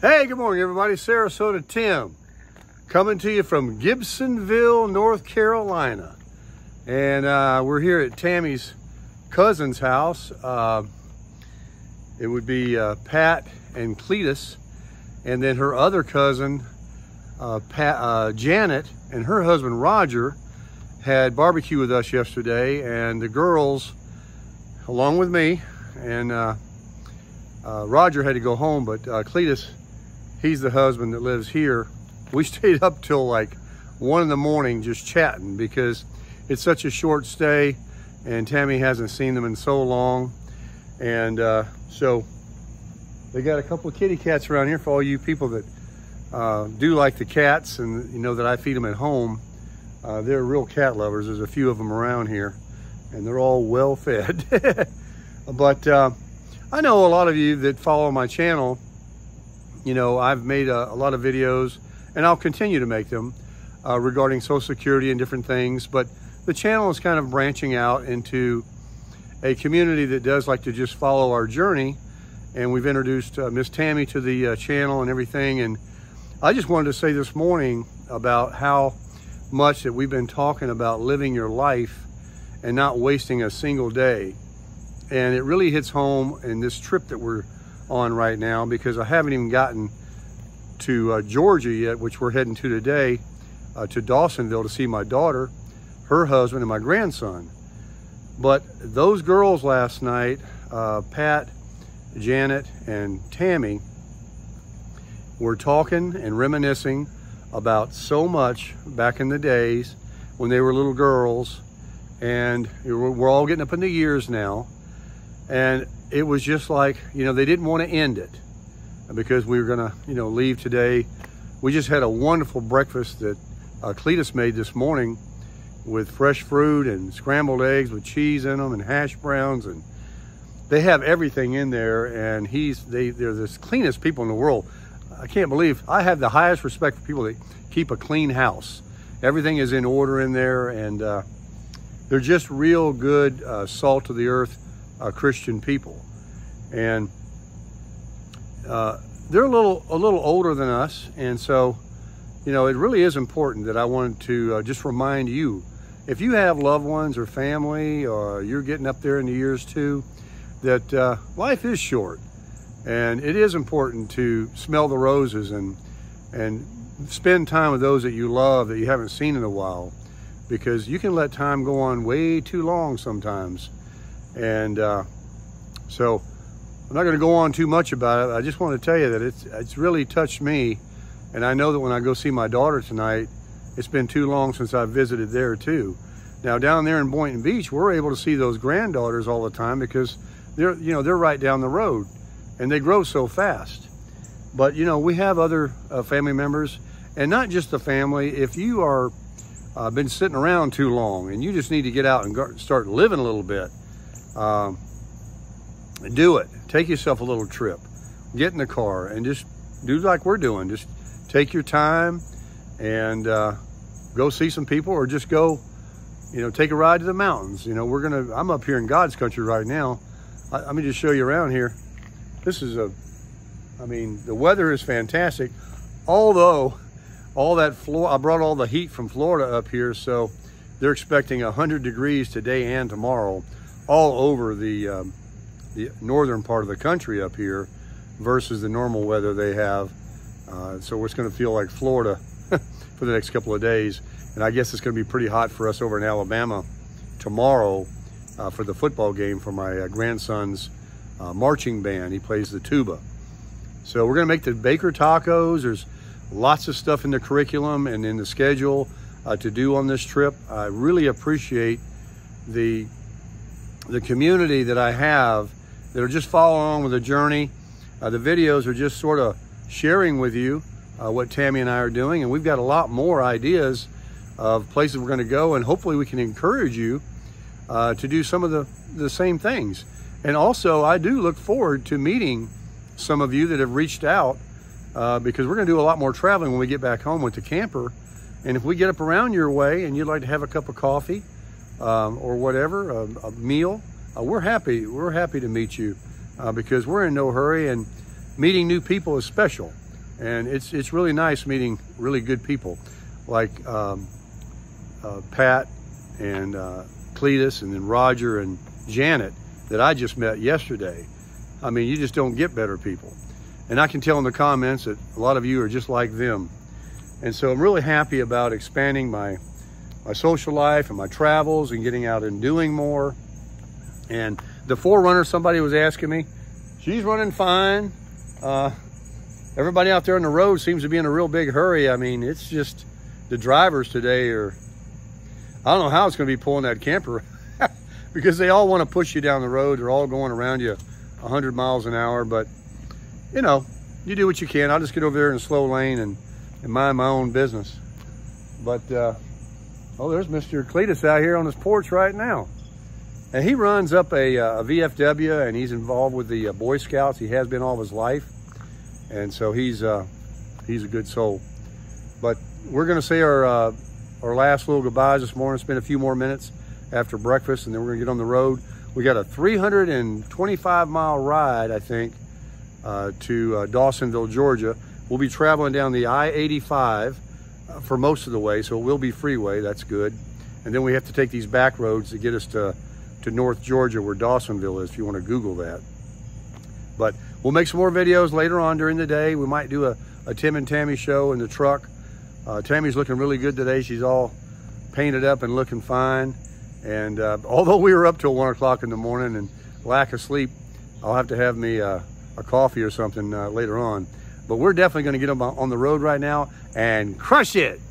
Hey, good morning, everybody. Sarasota Tim coming to you from Gibsonville, North Carolina. And we're here at Tammy's cousin's house. It would be Pat and Cletus, and then her other cousin, Janet, and her husband, Roger, had barbecue with us yesterday. And the girls, along with me, and Roger had to go home, but Cletus, he's the husband that lives here. We stayed up till like 1 in the morning just chatting because it's such a short stay and Tammy hasn't seen them in so long. And so they got a couple of kitty cats around here for all you people that do like the cats, and you know that I feed them at home. They're real cat lovers. There's a few of them around here and they're all well fed. But I know a lot of you that follow my channel, you know, I've made a lot of videos, and I'll continue to make them regarding Social Security and different things. But the channel is kind of branching out into a community that does like to just follow our journey. And we've introduced Miss Tammy to the channel and everything. And I just wanted to say this morning about how much that we've been talking about living your life and not wasting a single day. And it really hits home in this trip that we're on right now, because I haven't even gotten to Georgia yet, which we're heading to today, to Dawsonville to see my daughter, her husband, and my grandson. But those girls last night, Pat, Janet, and Tammy, were talking and reminiscing about so much back in the days when they were little girls, and we're all getting up in the years now. And it was just like, you know, they didn't want to end it because we were going to, you know, leave today. We just had a wonderful breakfast that Cletus made this morning with fresh fruit and scrambled eggs with cheese in them and hash browns, and they have everything in there. And they're the cleanest people in the world. I can't believe, I have the highest respect for people that keep a clean house. Everything is in order in there, and they're just real good salt of the earth Christian people. And they're a little older than us, and so, you know, it really is important that I wanted to just remind you, if you have loved ones or family, or you're getting up there in the years too, that life is short, and it is important to smell the roses and spend time with those that you love that you haven't seen in a while, because you can let time go on way too long sometimes. And so I'm not going to go on too much about it. I just want to tell you that it's really touched me. And I know that when I go see my daughter tonight, it's been too long since I've visited there too. Now down there in Boynton Beach, we're able to see those granddaughters all the time because they're right down the road and they grow so fast. But, you know, we have other family members, and not just the family. If you are been sitting around too long and you just need to get out and start living a little bit, do it. Take yourself a little trip. Get in the car and just do like we're doing. Just take your time and go see some people, or just go, you know, take a ride to the mountains. You know, I'm up here in God's country right now. Let me just show you around here. This is the weather is fantastic. Although I brought all the heat from Florida up here, so they're expecting 100 degrees today and tomorrow, all over the northern part of the country up here versus the normal weather they have. So it's going to feel like Florida for the next couple of days. And I guess it's going to be pretty hot for us over in Alabama tomorrow for the football game for my grandson's marching band. He plays the tuba. So we're going to make the Baker tacos. There's lots of stuff in the curriculum and in the schedule to do on this trip. I really appreciate the community that I have that are just following along with the journey. The videos are just sort of sharing with you what Tammy and I are doing, and we've got a lot more ideas of places we're going to go, and hopefully we can encourage you to do some of the same things. And also, I do look forward to meeting some of you that have reached out because we're going to do a lot more traveling when we get back home with the camper. And if we get up around your way and you'd like to have a cup of coffee or whatever, a meal, we're happy to meet you because we're in no hurry, and meeting new people is special. And it's really nice meeting really good people like Pat and Cletus, and then Roger and Janet that I just met yesterday. I mean, you just don't get better people. And I can tell in the comments that a lot of you are just like them. And so I'm really happy about expanding my social life and my travels and getting out and doing more. And the 4Runner, somebody was asking me, she's running fine. Everybody out there on the road seems to be in a real big hurry. I mean, it's just the drivers today are, I don't know how it's going to be pulling that camper because they all want to push you down the road. They're all going around you 100 miles an hour, but you know, you do what you can. I'll just get over there in a slow lane and mind my own business. But, oh, there's Mr. Cletus out here on his porch right now. And he runs up a VFW, and he's involved with the Boy Scouts. He has been all of his life. And so he's a good soul. But we're gonna say our last little goodbyes this morning, spend a few more minutes after breakfast, and then we're gonna get on the road. We got a 325-mile ride, I think, to Dawsonville, Georgia. We'll be traveling down the I-85 for most of the way, so it will be freeway. That's good. And then we have to take these back roads to get us to North Georgia, where Dawsonville is, if you want to Google that. But we'll make some more videos later on during the day. We might do a Tim and Tammy show in the truck. Tammy's looking really good today. She's all painted up and looking fine. And although we were up till 1 o'clock in the morning and lack of sleep, I'll have to have me a coffee or something later on. But we're definitely going to get them on the road right now and crush it.